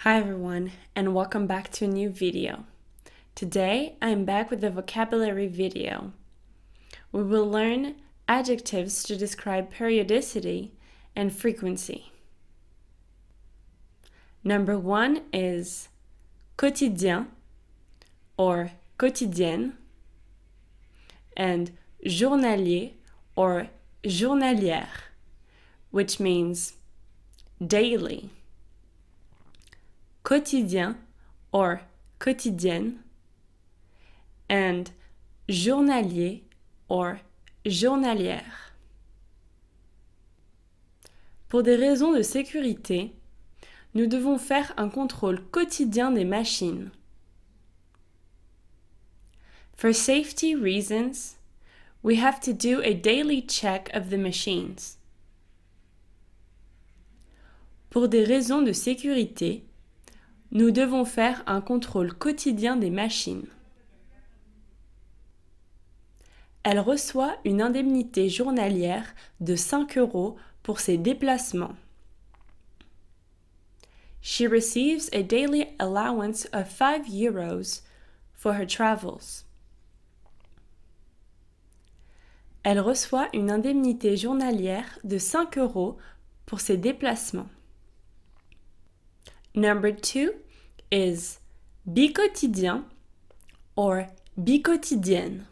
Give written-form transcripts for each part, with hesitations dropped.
Hi everyone, and welcome back to a new video. Today, I'm back with a vocabulary video. We will learn adjectives to describe periodicity and frequency. Number 1 is quotidien or quotidienne, and journalier or journalière, which means daily. Quotidien or quotidienne, and journalier or journalière. Pour des raisons de sécurité, nous devons faire un contrôle quotidien des machines. For safety reasons, we have to do a daily check of the machines. Pour des raisons de sécurité, nous devons faire un contrôle quotidien des machines. Elle reçoit une indemnité journalière de 5 € pour ses déplacements. She receives a daily allowance of 5 euros for her travels. Elle reçoit une indemnité journalière de 5 € pour ses déplacements. Number 2 is bicotidien or bicotidienne,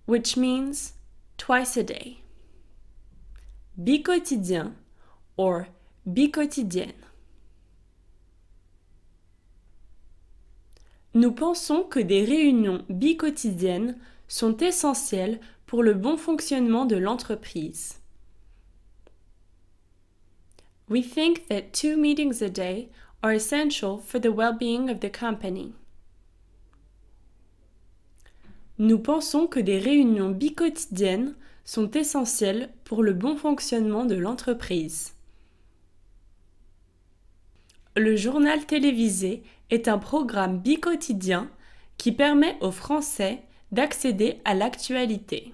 which means twice a day. Bicotidien or bicotidienne. Nous pensons que des réunions bicotidiennes sont essentielles pour le bon fonctionnement de l'entreprise. We think that 2 meetings a day are essential for the well-being of the company. Nous pensons que des réunions bicotidiennes sont essentielles pour le bon fonctionnement de l'entreprise. Le journal télévisé est un programme bicotidien qui permet aux Français d'accéder à l'actualité.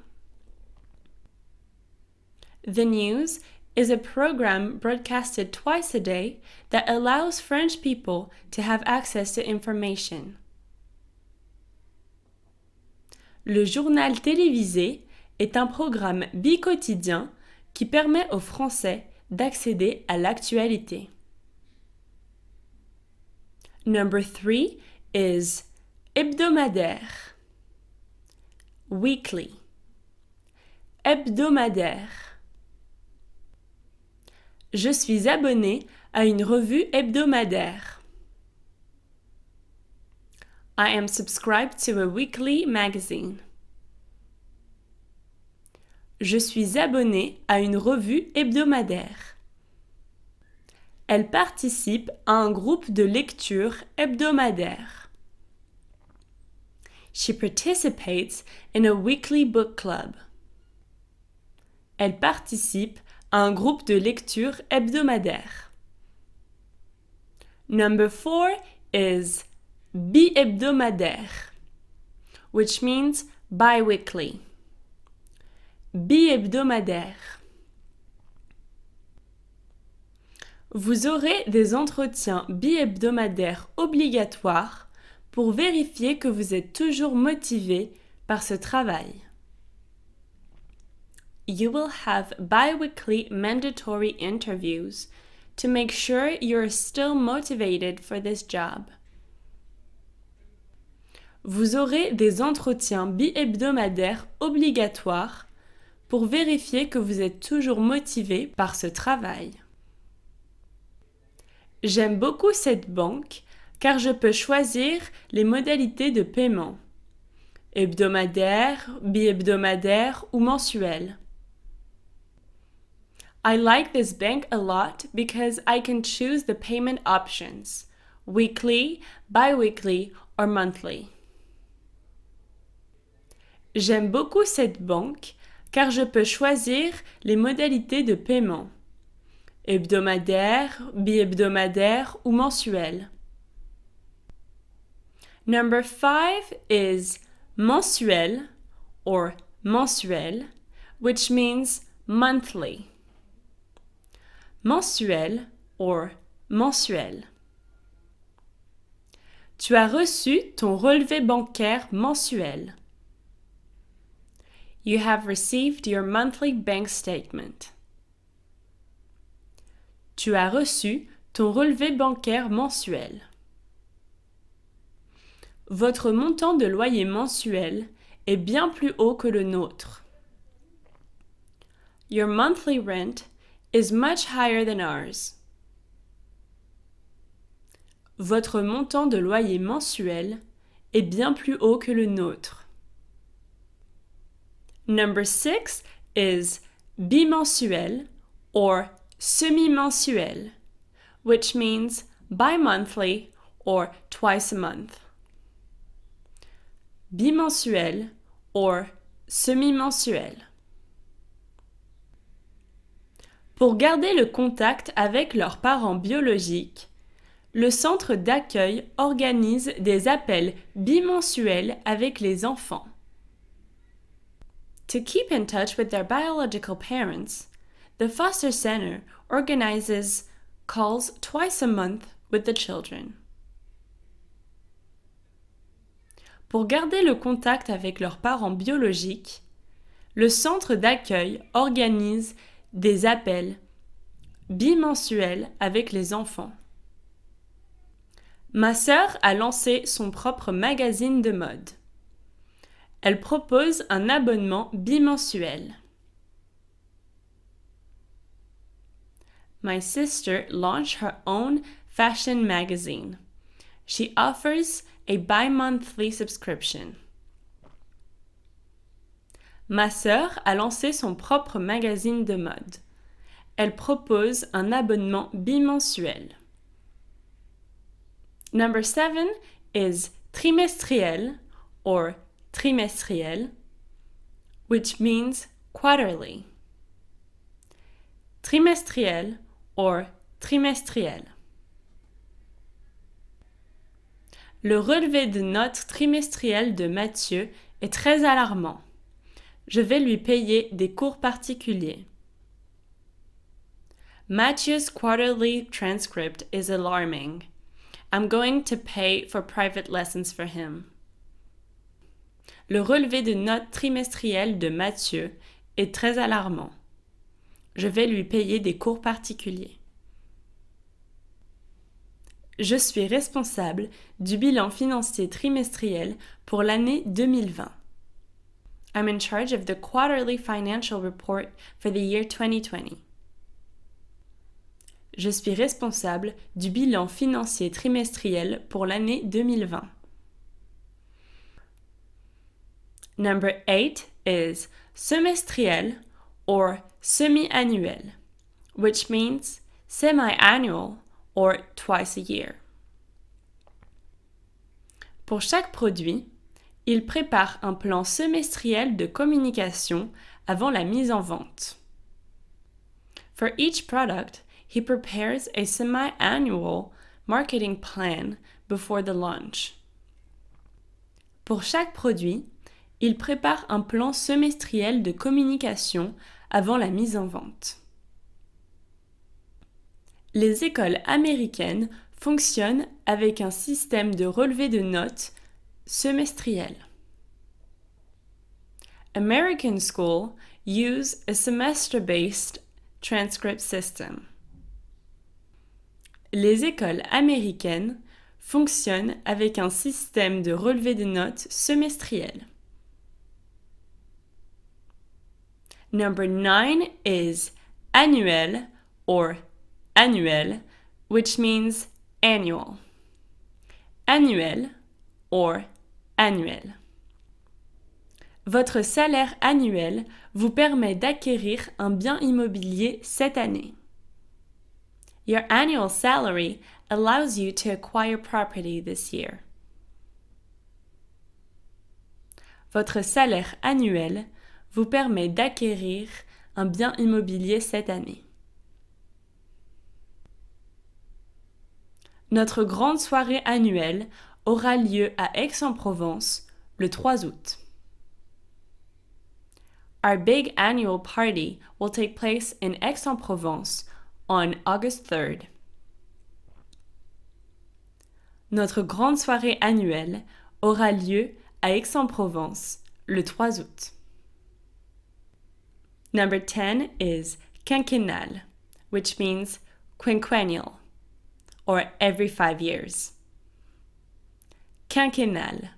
The news is a program broadcasted twice a day that allows French people to have access to information. Le journal télévisé est un programme bicotidien qui permet aux Français d'accéder à l'actualité. Number 3 is hebdomadaire. Weekly. Hebdomadaire. Je suis abonné à une revue hebdomadaire. I am subscribed to a weekly magazine. Je suis abonné à une revue hebdomadaire. Elle participe à un groupe de lecture hebdomadaire. She participates in a weekly book club. Elle participe à un groupe de lecture hebdomadaire. Number 4 is bi-hebdomadaire, which means bi-weekly. Bi-hebdomadaire. Vous aurez des entretiens bi-hebdomadaires obligatoires pour vérifier que vous êtes toujours motivé par ce travail. You will have bi-weekly mandatory interviews to make sure you're still motivated for this job. Vous aurez des entretiens bi-hebdomadaires obligatoires pour vérifier que vous êtes toujours motivé par ce travail. J'aime beaucoup cette banque car je peux choisir les modalités de paiement, hebdomadaire, bi-hebdomadaire ou mensuel. I like this bank a lot because I can choose the payment options, weekly, bi-weekly or monthly. J'aime beaucoup cette banque car je peux choisir les modalités de paiement, hebdomadaire, bi-hebdomadaire ou mensuel. Number 5 is mensuel or mensuel, which means monthly. Mensuel or mensuel. Tu as reçu ton relevé bancaire mensuel. You have received your monthly bank statement. Tu as reçu ton relevé bancaire mensuel. Votre montant de loyer mensuel est bien plus haut que le nôtre. Your monthly rent is much higher than ours. Votre montant de loyer mensuel est bien plus haut que le nôtre. Number 6 is bimensuel or semi-mensuel, which means bi-monthly or twice a month. Bimensuel or semi-mensuel. Pour garder le contact avec leurs parents biologiques, le centre d'accueil organise des appels bimensuels avec les enfants. To keep in touch with their biological parents, the foster center organizes calls twice a month with the children. Pour garder le contact avec leurs parents biologiques, le centre d'accueil organise des appels bimensuels avec les enfants. Ma sœur a lancé son propre magazine de mode. Elle propose un abonnement bimensuel. My sister launched her own fashion magazine. She offers a bi-monthly subscription. Ma sœur a lancé son propre magazine de mode. Elle propose un abonnement bimensuel. Number 7 is trimestriel or trimestriel, which means quarterly. Trimestriel or trimestriel. Le relevé de notes trimestriel de Mathieu est très alarmant. Je vais lui payer des cours particuliers. Matthew's quarterly transcript is alarming. I'm going to pay for private lessons for him. Le relevé de notes trimestriel de Mathieu est très alarmant. Je vais lui payer des cours particuliers. Je suis responsable du bilan financier trimestriel pour l'année 2020. I'm in charge of the quarterly financial report for the year 2020. Je suis responsable du bilan financier trimestriel pour l'année 2020. Number 8 is semestriel or semi-annuel, which means semi-annual or twice a year. Pour chaque produit, il prépare un plan semestriel de communication avant la mise en vente. For each product, he prepares a semi-annual marketing plan before the launch. Pour chaque produit, il prépare un plan semestriel de communication avant la mise en vente. Les écoles américaines fonctionnent avec un système de relevé de notes semestriel. American schools use a semester-based transcript system. Les écoles américaines fonctionnent avec un système de relevé de notes semestriel. Number 9 is annuel or annuel, which means annual. Annuel or annuel. Votre salaire annuel vous permet d'acquérir un bien immobilier cette année. Your annual salary allows you to acquire property this year. Votre salaire annuel vous permet d'acquérir un bien immobilier cette année. Notre grande soirée annuelle aura lieu à Aix-en-Provence le 3 août. Our big annual party will take place in Aix-en-Provence on August 3rd. Notre grande soirée annuelle aura lieu à Aix-en-Provence le 3 août. Number 10 is quinquennal, which means quinquennial, or every 5 years. Quinquennal.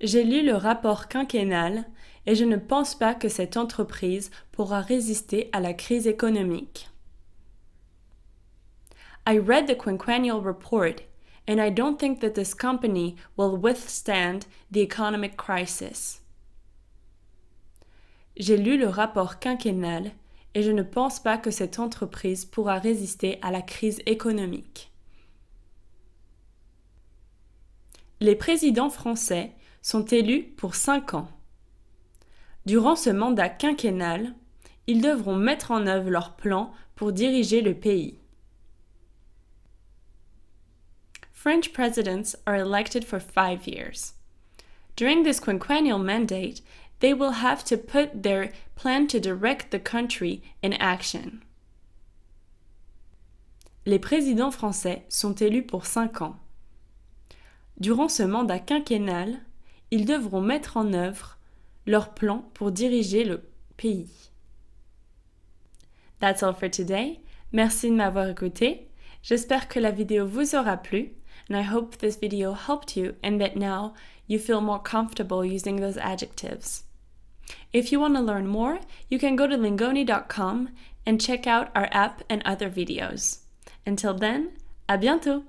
J'ai lu le rapport quinquennal et je ne pense pas que cette entreprise pourra résister à la crise économique. I read the quinquennial report and I don't think that this company will withstand the economic crisis. J'ai lu le rapport quinquennal et je ne pense pas que cette entreprise pourra résister à la crise économique. Les présidents français sont élus pour 5 ans. Durant ce mandat quinquennal, ils devront mettre en œuvre leurs plans pour diriger le pays. French presidents are elected for 5 years. During this quinquennial mandate, they will have to put their plan to direct the country in action. Les présidents français sont élus pour 5 ans. Durant ce mandat quinquennal, ils devront mettre en œuvre leur plan pour diriger le pays. That's all for today. Merci de m'avoir écouté. J'espère que la vidéo vous aura plu, and I hope this video helped you and that now you feel more comfortable using those adjectives. If you want to learn more, you can go to lingoni.com and check out our app and other videos. Until then, à bientôt!